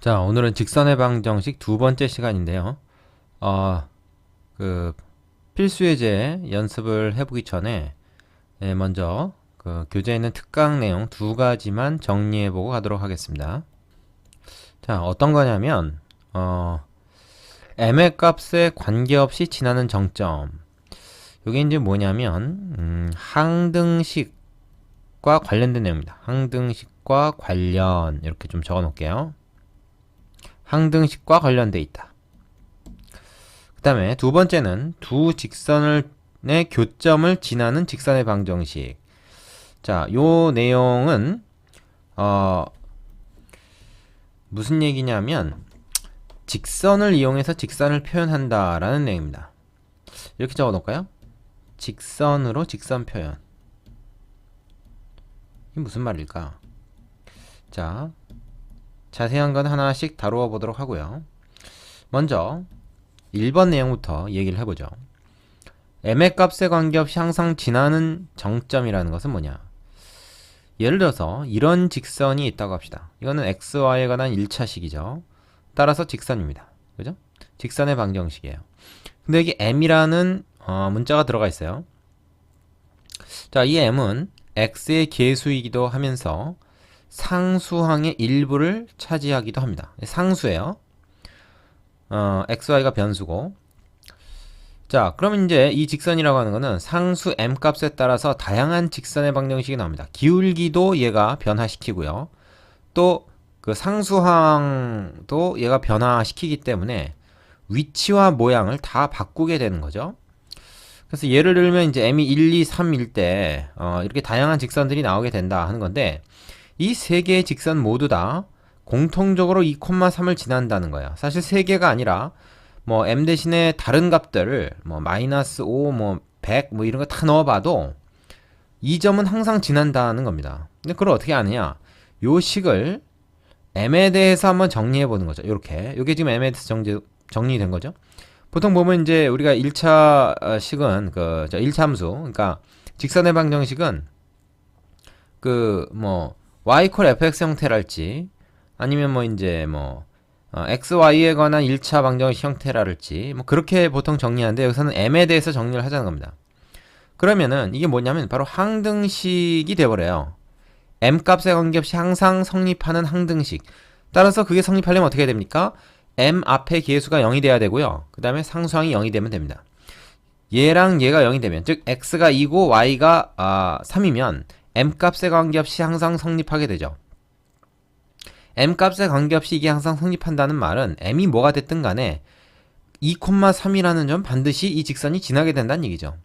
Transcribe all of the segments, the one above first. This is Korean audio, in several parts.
자, 오늘은 직선의 방정식 두 번째 시간인데요. 그 필수 예제 연습을 해보기 전에 먼저 그 교재에 있는 특강 내용 두 가지만 정리해보고 가도록 하겠습니다. 자, 어떤 거냐면 m의 값에 관계없이 지나는 정점. 이게 이제 뭐냐면 항등식과 관련된 내용입니다. 항등식과 관련 이렇게 좀 적어 놓을게요. 항등식과 관련돼 있다. 그 다음에 두 번째는 두 직선의 교점을 지나는 직선의 방정식. 자, 요 내용은 무슨 얘기냐면 직선을 이용해서 직선을 표현한다 라는 내용입니다. 이렇게 적어 놓을까요? 직선으로 직선 표현. 이게 무슨 말일까? 자, 자세한 건 하나씩 다루어 보도록 하고요. 먼저 1번 내용부터 얘기를 해보죠. m의 값에 관계없이 항상 지나는 정점이라는 것은 뭐냐? 예를 들어서 이런 직선이 있다고 합시다. 이거는 xy에 관한 1차식이죠. 따라서 직선입니다. 그죠? 직선의 방정식이에요. 근데 여기 m이라는 문자가 들어가 있어요. 자, 이 m은 x의 계수이기도 하면서 상수항의 일부를 차지하기도 합니다. 상수예요. xy가 변수고. 자, 그럼 이제 이 직선이라고 하는 거는 상수 m 값에 따라서 다양한 직선의 방정식이 나옵니다. 기울기도 얘가 변화시키고요. 또 그 상수항도 얘가 변화시키기 때문에 위치와 모양을 다 바꾸게 되는 거죠. 그래서 예를 들면 이제 m이 1, 2, 3일 때 이렇게 다양한 직선들이 나오게 된다 하는 건데, 이 세 개의 직선 모두 다 공통적으로 2,3을 지난다는 거예요. 사실 세 개가 아니라 뭐 m 대신에 다른 값들을 뭐 마이너스 5, 뭐 100, 뭐 이런 거 다 넣어봐도 이 점은 항상 지난다는 겁니다. 근데 그걸 어떻게 아느냐? 요 식을 m에 대해서 한번 정리해 보는 거죠. 요렇게. 요게 지금 m에 대해서 정리된 거죠. 보통 보면 이제 우리가 1차 식은 1차 함수, 그러니까 직선의 방정식은 그 뭐 y 콜 fx 형태랄지 아니면 뭐 이제 뭐 xy에 관한 1차 방정식 형태랄지 뭐 그렇게 보통 정리하는데, 여기서는 m에 대해서 정리를 하자는 겁니다. 그러면은 이게 뭐냐면 바로 항등식이 돼버려요. m 값에 관계없이 항상 성립하는 항등식. 따라서 그게 성립하려면 어떻게 해야 됩니까? m 앞에 계수가 0이 돼야 되고요. 그 다음에 상수항이 0이 되면 됩니다. 얘랑 얘가 0이 되면, 즉 x가 2고 y가 3이면 m 값에 관계없이 항상 성립하게 되죠. m 값에 관계없이 이게 항상 성립한다는 말은 m이 뭐가 됐든 간에 2,3이라는 점 반드시 이 직선이 지나게 된다는 얘기죠.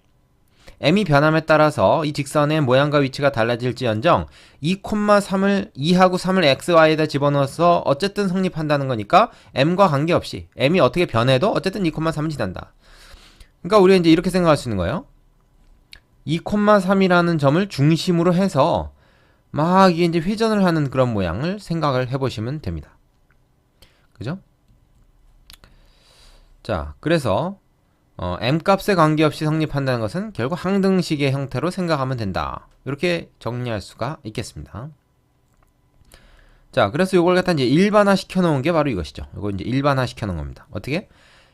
m이 변함에 따라서 이 직선의 모양과 위치가 달라질지언정 2,3을 2하고 3을 xy에다 집어넣어서 어쨌든 성립한다는 거니까 m과 관계없이 m이 어떻게 변해도 어쨌든 2,3은 지난다. 그러니까 우리가 이제 이렇게 생각할 수 있는 거예요. 2,3이라는 점을 중심으로 해서 막 이게 이제 회전을 하는 그런 모양을 생각을 해보시면 됩니다. 그죠? 자, 그래서 m 값에 관계없이 성립한다는 것은 결국 항등식의 형태로 생각하면 된다. 이렇게 정리할 수가 있겠습니다. 자, 그래서 이걸 갖다 이제 일반화 시켜 놓은 게 바로 이것이죠. 이거 이제 일반화 시켜 놓은 겁니다. 어떻게?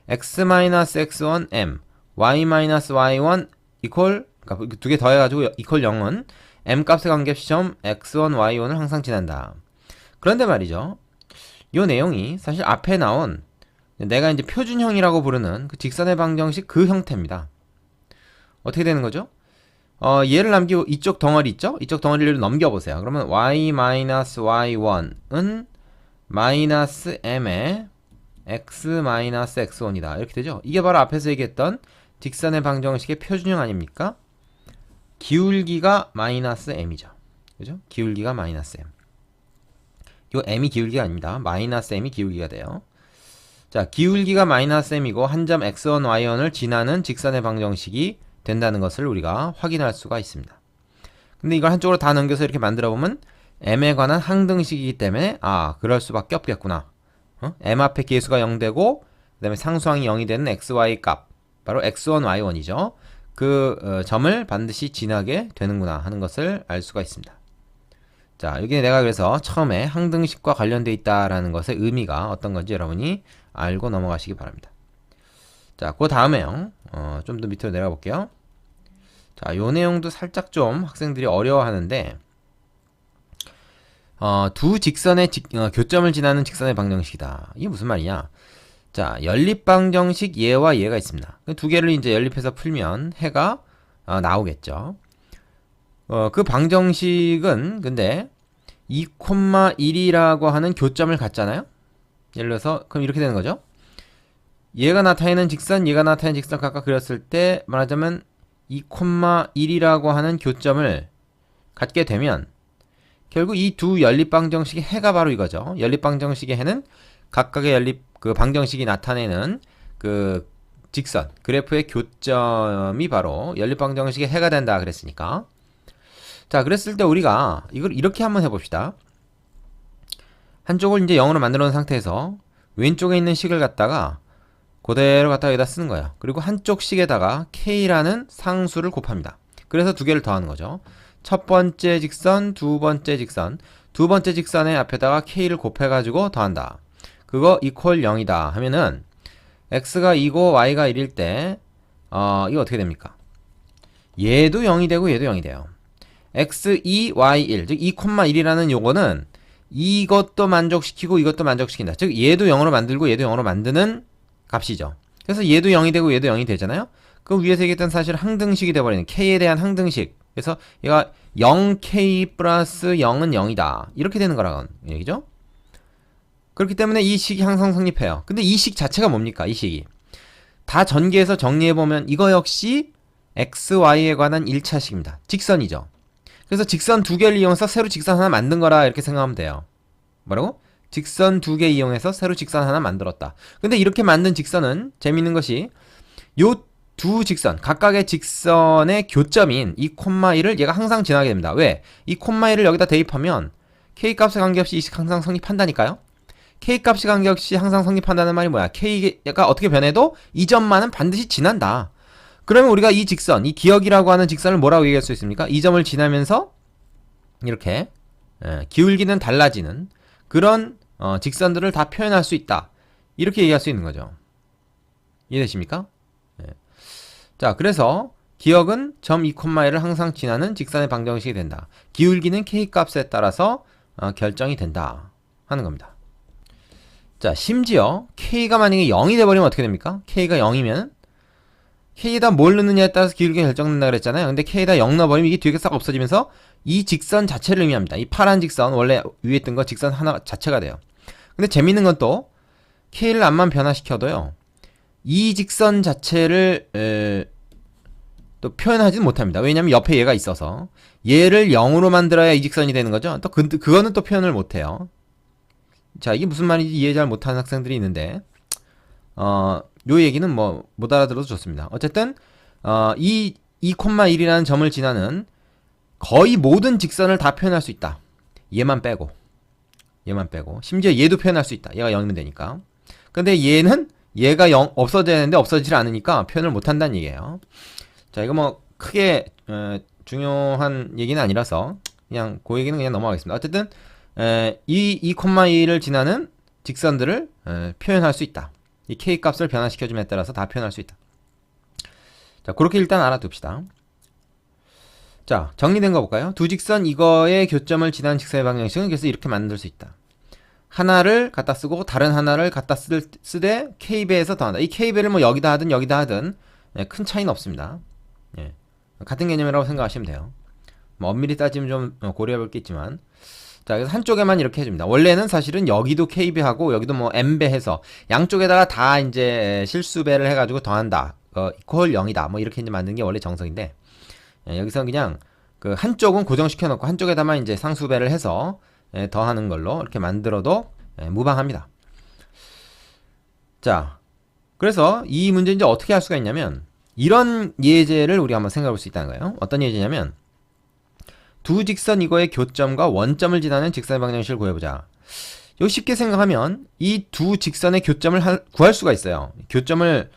x-x1 m, y-y1 이퀄, 그러니까 두 개 더해가지고 이퀄 0은 m 값에 관계없이 점 x1, y1을 항상 지난다. 그런데 말이죠. 이 내용이 사실 앞에 나온 내가 이제 표준형이라고 부르는 그 직선의 방정식 그 형태입니다. 어떻게 되는 거죠? 얘를 남기고 이쪽 덩어리 있죠? 이쪽 덩어리를 넘겨보세요. 그러면 y-y1은 마이너스 m의 x-x1이다. 이렇게 되죠? 이게 바로 앞에서 얘기했던 직선의 방정식의 표준형 아닙니까? 기울기가 마이너스 m이죠. 그죠? 기울기가 마이너스 m. 요 m이 기울기가 아닙니다. 마이너스 m이 기울기가 돼요. 자, 기울기가 마이너스 m이고 한 점 x1, y1을 지나는 직선의 방정식이 된다는 것을 우리가 확인할 수가 있습니다. 근데 이걸 한쪽으로 다 넘겨서 이렇게 만들어 보면 m에 관한 항등식이기 때문에 그럴 수밖에 없겠구나. m 앞에 계수가 0되고 그 다음에 상수항이 0이 되는 xy 값, 바로 x1, y1이죠. 그 점을 반드시 지나게 되는구나 하는 것을 알 수가 있습니다. 자, 여기 내가 그래서 처음에 항등식과 관련돼 있다라는 것의 의미가 어떤 건지 여러분이 알고 넘어가시기 바랍니다. 자, 그 다음에요. 좀 더 밑으로 내려가 볼게요. 자, 요 내용도 살짝 좀 학생들이 어려워하는데, 두 직선의 교점을 지나는 직선의 방정식이다. 이게 무슨 말이냐? 자, 연립방정식 얘와 얘가 있습니다. 두 개를 이제 연립해서 풀면 해가 나오겠죠. 그 방정식은 근데 2,1이라고 하는 교점을 갖잖아요. 예를 들어서 그럼 이렇게 되는 거죠. 얘가 나타내는 직선, 얘가 나타내는 직선 각각 그렸을 때 말하자면 2,1이라고 하는 교점을 갖게 되면 결국 이 두 연립방정식의 해가 바로 이거죠. 연립방정식의 해는 각각의 연립 그 방정식이 나타내는 그 직선 그래프의 교점이 바로 연립방정식의 해가 된다 그랬으니까. 자, 그랬을 때 우리가 이걸 이렇게 한번 해봅시다. 한쪽을 이제 0으로 만들어 놓은 상태에서 왼쪽에 있는 식을 갖다가 그대로 갖다가 여기다 쓰는 거예요. 그리고 한쪽 식에다가 k라는 상수를 곱합니다. 그래서 두 개를 더하는 거죠. 첫 번째 직선, 두 번째 직선. 두 번째 직선의 앞에다가 k를 곱해가지고 더한다. 그거 equal 0이다 하면은 x가 2고 y가 1일 때 이거 어떻게 됩니까? 얘도 0이 되고 얘도 0이 돼요. x2, y1 즉 2,1이라는 요거는 이것도 만족시키고 이것도 만족시킨다. 즉 얘도 0으로 만들고 얘도 0으로 만드는 값이죠. 그래서 얘도 0이 되고 얘도 0이 되잖아요. 그 위에서 얘기했던 사실 항등식이 돼버리는 k에 대한 항등식. 그래서 얘가 0k 플러스 0은 0이다 이렇게 되는 거라는 얘기죠. 그렇기 때문에 이 식이 항상 성립해요. 근데 이 식 자체가 뭡니까? 이 식이 다 전개해서 정리해보면 이거 역시 x, y에 관한 1차식입니다. 직선이죠. 그래서 직선 두 개를 이용해서 새로 직선 하나 만든 거라 이렇게 생각하면 돼요. 뭐라고? 직선 두 개 이용해서 새로 직선 하나 만들었다. 근데 이렇게 만든 직선은 재밌는 것이 요 두 직선 각각의 직선의 교점인 이 1을 얘가 항상 지나게 됩니다. 왜? 이 1을 여기다 대입하면 k값에 관계없이 이 식 항상 성립한다니까요. k값에 관계없이 항상 성립한다는 말이 뭐야? k가 어떻게 변해도 이 점만은 반드시 지난다. 그러면 우리가 이 직선, 이 기역이라고 하는 직선을 뭐라고 얘기할 수 있습니까? 이 점을 지나면서 이렇게 기울기는 달라지는 그런 직선들을 다 표현할 수 있다. 이렇게 얘기할 수 있는 거죠. 이해되십니까? 자, 그래서 기역은 점 2,1을 항상 지나는 직선의 방정식이 된다. 기울기는 k값에 따라서 결정이 된다 하는 겁니다. 자, 심지어 k가 만약에 0이 돼버리면 어떻게 됩니까? k가 0이면 k에다 뭘 넣느냐에 따라서 기울기가 결정된다 그랬잖아요. 근데 k에다 0 넣어버리면 이게 뒤에 싹 없어지면서 이 직선 자체를 의미합니다. 이 파란 직선, 원래 위에 있던 거 직선 하나 자체가 돼요. 근데 재밌는 건 또 k를 암만 변화시켜도요, 이 직선 자체를 또 표현하지는 못합니다. 왜냐면 옆에 얘가 있어서 얘를 0으로 만들어야 이 직선이 되는 거죠. 또 그거는 또 표현을 못해요. 자, 이게 무슨 말인지 이해 잘 못하는 학생들이 있는데 요 얘기는 뭐 못 알아들어도 좋습니다. 어쨌든 이 2,1이라는 점을 지나는 거의 모든 직선을 다 표현할 수 있다. 얘만 빼고 심지어 얘도 표현할 수 있다. 얘가 0이면 되니까. 근데 얘가 0 없어져야 되는데 없어지질 않으니까 표현을 못 한다는 얘기예요. 자, 이거 뭐 크게 중요한 얘기는 아니라서 그냥 그 얘기는 그냥 넘어가겠습니다. 어쨌든 이 2,1을 지나는 직선들을 표현할 수 있다. 이 k값을 변화시켜줌에 따라서 다 표현할 수 있다. 자, 그렇게 일단 알아둡시다. 자, 정리된 거 볼까요? 두 직선 이거의 교점을 지나는 직선의 방정식은 그래서 이렇게 만들 수 있다. 하나를 갖다 쓰고 다른 하나를 갖다 쓰되 k배에서 더한다. 이 k배를 뭐 여기다 하든 큰 차이는 없습니다. 예. 같은 개념이라고 생각하시면 돼요. 뭐 엄밀히 따지면 좀 고려해 볼 게 있지만, 자, 그래서 한쪽에만 이렇게 해줍니다. 원래는 사실은 여기도 k배하고 여기도 뭐 m배 해서 양쪽에다가 다 이제 실수배를 해가지고 더한다. 이퀄 0이다. 뭐 이렇게 이제 만든 게 원래 정석인데, 여기서는 그냥 그 한쪽은 고정시켜 놓고 한쪽에다만 이제 상수배를 해서 더하는 걸로 이렇게 만들어도 무방합니다. 자, 그래서 이 문제 이제 어떻게 할 수가 있냐면 이런 예제를 우리가 한번 생각해 볼 수 있다는 거예요. 어떤 예제냐면 두 직선 이거의 교점과 원점을 지나는 직선의 방정식을 구해보자. 이거 쉽게 생각하면 이 두 직선의 교점을 구할 수가 있어요. 교점을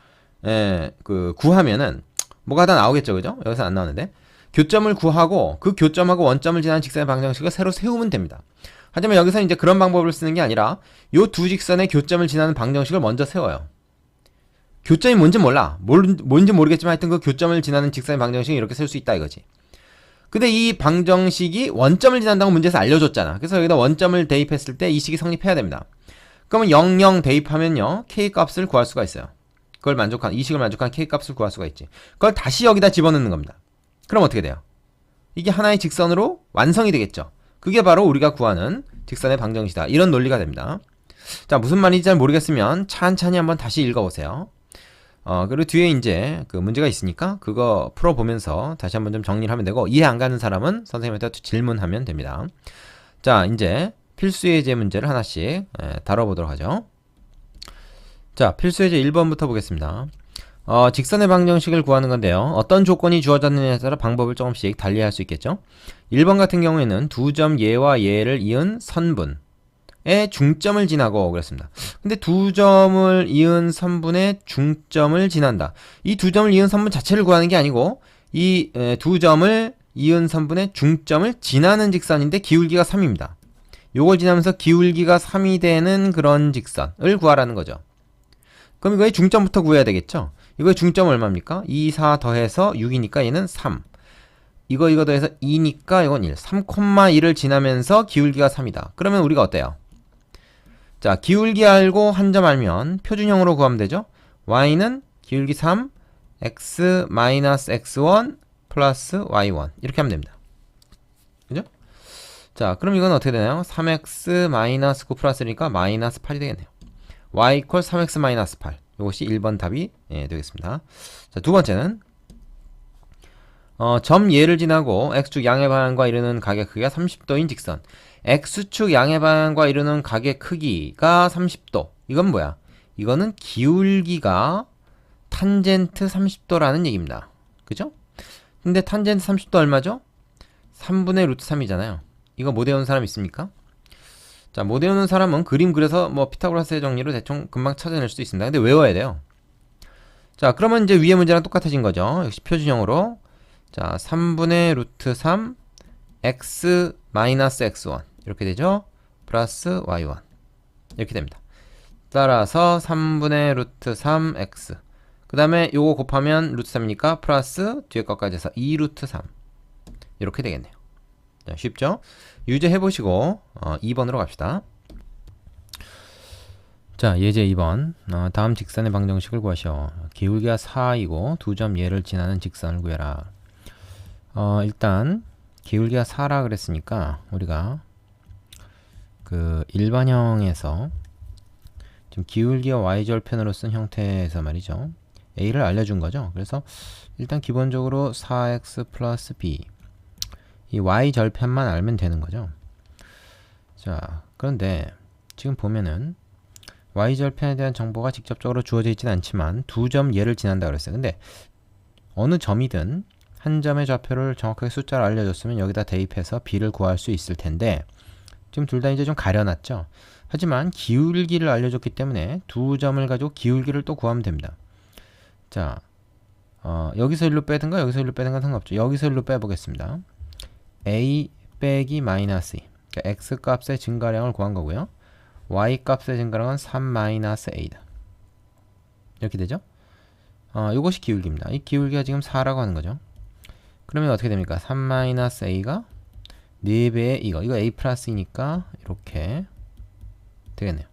구하면은 뭐가 다 나오겠죠, 그죠? 여기서 안 나오는데 교점을 구하고 그 교점하고 원점을 지나는 직선의 방정식을 새로 세우면 됩니다. 하지만 여기서 이제 그런 방법을 쓰는 게 아니라 요 두 직선의 교점을 지나는 방정식을 먼저 세워요. 교점이 뭔지 몰라. 뭔지 모르겠지만 하여튼 그 교점을 지나는 직선의 방정식을 이렇게 세울 수 있다 이거지. 근데 이 방정식이 원점을 지난다고 문제에서 알려줬잖아. 그래서 여기다 원점을 대입했을 때 이 식이 성립해야 됩니다. 그러면 00 대입하면요 k 값을 구할 수가 있어요. 이 식을 만족한 k 값을 구할 수가 있지. 그걸 다시 여기다 집어넣는 겁니다. 그럼 어떻게 돼요? 이게 하나의 직선으로 완성이 되겠죠. 그게 바로 우리가 구하는 직선의 방정식이다. 이런 논리가 됩니다. 자, 무슨 말인지 잘 모르겠으면 찬찬히 한번 다시 읽어보세요. 그리고 뒤에 이제 그 문제가 있으니까 그거 풀어보면서 다시 한번 좀 정리를 하면 되고, 이해 안 가는 사람은 선생님한테 질문하면 됩니다. 자, 이제 필수예제 문제를 하나씩 다뤄보도록 하죠. 자, 필수예제 1번부터 보겠습니다. 직선의 방정식을 구하는 건데요. 어떤 조건이 주어졌느냐에 따라 방법을 조금씩 달리할 수 있겠죠. 1번 같은 경우에는 두 점 얘와 얘를 이은 선분의 중점을 지나고 그랬습니다. 근데 두 점을 이은 선분의 중점을 지난다. 이 두 점을 이은 선분 자체를 구하는 게 아니고 이 두 점을 이은 선분의 중점을 지나는 직선인데 기울기가 3입니다. 요걸 지나면서 기울기가 3이 되는 그런 직선을 구하라는 거죠. 그럼 이거의 중점부터 구해야 되겠죠. 이거의 중점 얼마입니까? 2, 4 더해서 6이니까 얘는 3. 이거 더해서 2니까 이건 1. 3,1을 지나면서 기울기가 3이다. 그러면 우리가 어때요? 자, 기울기 알고 한 점 알면 표준형으로 구하면 되죠. y는 기울기 3, x-x1 플러스 y1 이렇게 하면 됩니다. 그죠? 자, 그럼 이건 어떻게 되나요? 3x-9 플러스니까 마이너스 8이 되겠네요. y equal 3x-8. 이것이 1번 답이 되겠습니다. 자, 두 번째는 점 얘를 지나고 x축 양의 방향과 이르는 각의 크기가 30도인 직선. x축 양의 방향과 이르는 각의 크기가 30도. 이건 뭐야? 이거는 기울기가 탄젠트 30도라는 얘기입니다. 그죠? 근데 탄젠트 30도 얼마죠? 3분의 루트 3이잖아요. 이거 못 외운 사람 있습니까? 자, 못 외우는 사람은 그림 그려서 뭐 피타고라스의 정리로 대충 금방 찾아낼 수도 있습니다. 근데 외워야 돼요. 자, 그러면 이제 위에 문제랑 똑같아진 거죠. 역시 표준형으로. 자, 3분의 루트 3 x 마이너스 x1 이렇게 되죠. 플러스 y1 이렇게 됩니다. 따라서 3분의 루트 3x 그 다음에 요거 곱하면 루트 3이니까 플러스 뒤에 것까지 해서 2 루트 3 이렇게 되겠네요. 자, 쉽죠? 유제 해보시고 2번으로 갑시다. 자, 예제 2번. 다음 직선의 방정식을 구하시오. 기울기가 4이고 두 점 얘를 지나는 직선을 구해라. 일단 기울기가 4라 그랬으니까 우리가 그 일반형에서 지금 기울기와 y절편으로 쓴 형태에서 말이죠. a를 알려준 거죠. 그래서 일단 기본적으로 4x 플러스 b 이 y절편만 알면 되는 거죠. 자, 그런데 지금 보면은 y절편에 대한 정보가 직접적으로 주어져 있진 않지만 두 점 얘를 지난다 그랬어요. 근데 어느 점이든 한 점의 좌표를 정확하게 숫자로 알려줬으면 여기다 대입해서 b를 구할 수 있을 텐데 지금 둘 다 이제 좀 가려놨죠. 하지만 기울기를 알려줬기 때문에 두 점을 가지고 기울기를 또 구하면 됩니다. 자, 여기서 1로 빼든가 여기서 1로 빼든가 상관없죠. 여기서 1로 빼보겠습니다. a 빼기 마이너스 2 그러니까 x 값의 증가량을 구한 거고요. y 값의 증가량은 3 마이너스 a다. 이렇게 되죠. 이것이 기울기입니다. 이 기울기가 지금 4라고 하는 거죠. 그러면 어떻게 됩니까? 3 마이너스 a가 4배의 이거 a 플러스 2니까 이렇게 되겠네요.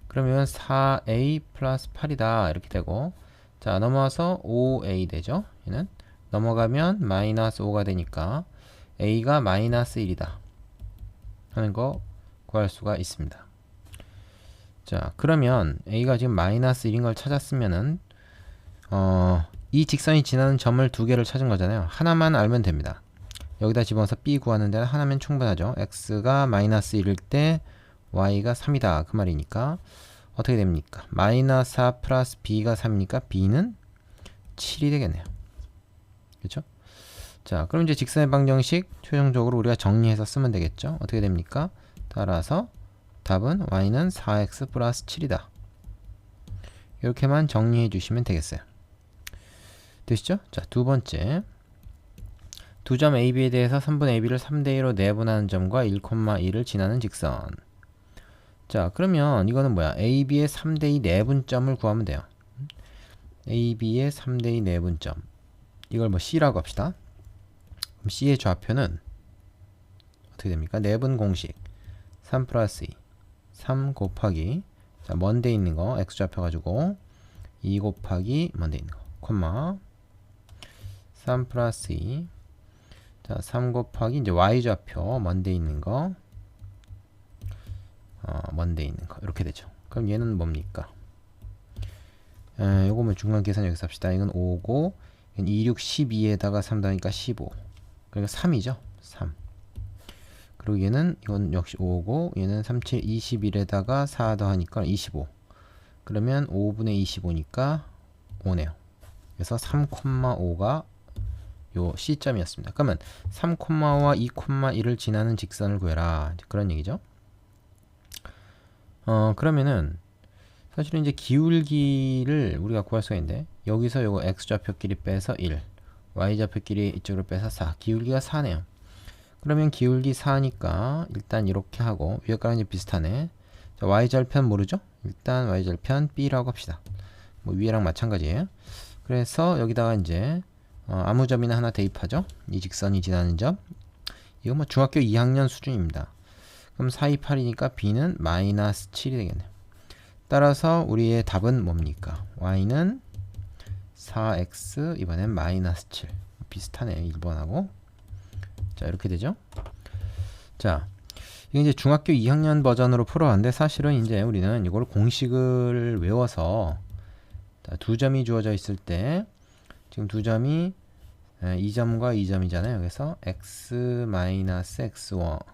그러면 4a 플러스 8이다 이렇게 되고, 자 넘어와서 5a 되죠. 얘는 넘어가면 마이너스 5가 되니까 a가 마이너스 1이다 하는 거 구할 수가 있습니다. 자, 그러면 a가 지금 마이너스 1인 걸 찾았으면은 이 직선이 지나는 점을 두 개를 찾은 거잖아요. 하나만 알면 됩니다. 여기다 집어넣어서 b 구하는 데는 하나면 충분하죠. x가 마이너스 1일 때 y가 3이다 그 말이니까 어떻게 됩니까? 마이너스 4 플러스 b가 3이니까 b는 7이 되겠네요. 그렇죠? 자, 그럼 이제 직선의 방정식 최종적으로 우리가 정리해서 쓰면 되겠죠. 어떻게 됩니까? 따라서 답은 y는 4x 플러스 7이다. 이렇게만 정리해 주시면 되겠어요. 되시죠? 자, 두 번째. 두 점 AB에 대해서 3분 AB를 3대2로 내분하는 점과 1,2를 지나는 직선. 자, 그러면 이거는 뭐야? AB의 3대2 내분점을 구하면 돼요. AB의 3대2 내분점. 이걸 뭐 C라고 합시다. 그럼 C의 좌표는 어떻게 됩니까? 내분 공식 3 플러스 2 3 곱하기 자, 먼데 있는 거 X좌표 가지고 2 곱하기 먼데 있는 거 콤마 3 플러스 2 자, 3 곱하기 이제 Y좌표 먼데 있는 거 먼데 있는 거 이렇게 되죠. 그럼 얘는 뭡니까? 요거 뭐 중간 계산 여기서 합시다. 이건 5고 2, 6, 12에다가 3 더하니까 15 그러니까 3이죠. 3 그리고 얘는 이건 역시 5고 얘는 3, 7, 21에다가 4 더하니까 25 그러면 5분의 25니까 5네요. 그래서 3,5가 요 C점이었습니다. 그러면 3,5와 2,1을 지나는 직선을 구해라. 그런 얘기죠. 그러면은 사실은 이제 기울기를 우리가 구할 수가 있는데 여기서 요거 X좌표끼리 빼서 1 Y좌표끼리 이쪽으로 빼서 4 기울기가 4네요. 그러면 기울기 4니까 일단 이렇게 하고 위에 거랑 이제 비슷하네. 자, Y절편 모르죠? 일단 Y절편 B라고 합시다. 뭐 위에랑 마찬가지예요. 그래서 여기다가 이제 아무 점이나 하나 대입하죠. 이 직선이 지나는 점. 이거 뭐 중학교 2학년 수준입니다. 그럼 4, 2, 8이니까 B는 마이너스 7이 되겠네요. 따라서 우리의 답은 뭡니까? Y는 4X 이번엔 마이너스 7 비슷하네 1번하고. 자 이렇게 되죠. 자 이게 이제 중학교 2학년 버전으로 풀어왔는데 사실은 이제 우리는 이걸 공식을 외워서 두 점이 주어져 있을 때 지금 두 점이 2점과 2점이잖아요. 그래서 x-x1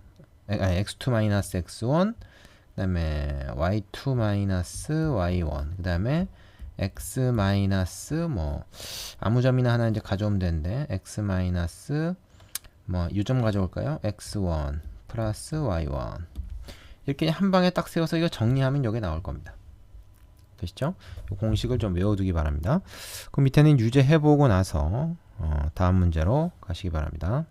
x2-x1 그 다음에 y2-y1 그 다음에 x- 뭐 아무 점이나 하나 이제 가져오면 되는데 x- 뭐 요점 가져올까요? x1 플러스 y1 이렇게 한 방에 딱 세워서 이거 정리하면 여기 나올 겁니다. 되시죠? 이 공식을 좀 외워두기 바랍니다. 그럼 밑에는 유제 해보고 나서 다음 문제로 가시기 바랍니다.